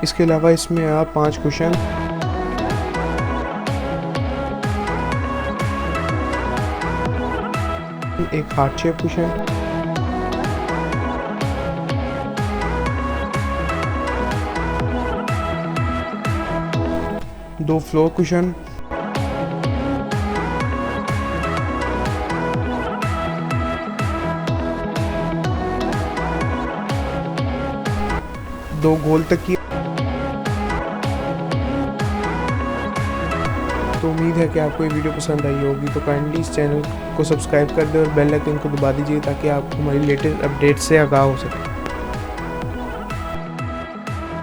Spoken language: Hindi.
इसके अलावा इसमें आप 5 कुशन, एक heart shape cushion, 2 floor cushion, दो गोल तकिए। तो उम्मीद है कि आपको ये वीडियो पसंद आई होगी। तो काइंडली इस चैनल को सब्सक्राइब कर दें और बेल आइकन को दबा दीजिए ताकि आप हमारी लेटेस्ट अपडेट से आगाह हो सकें।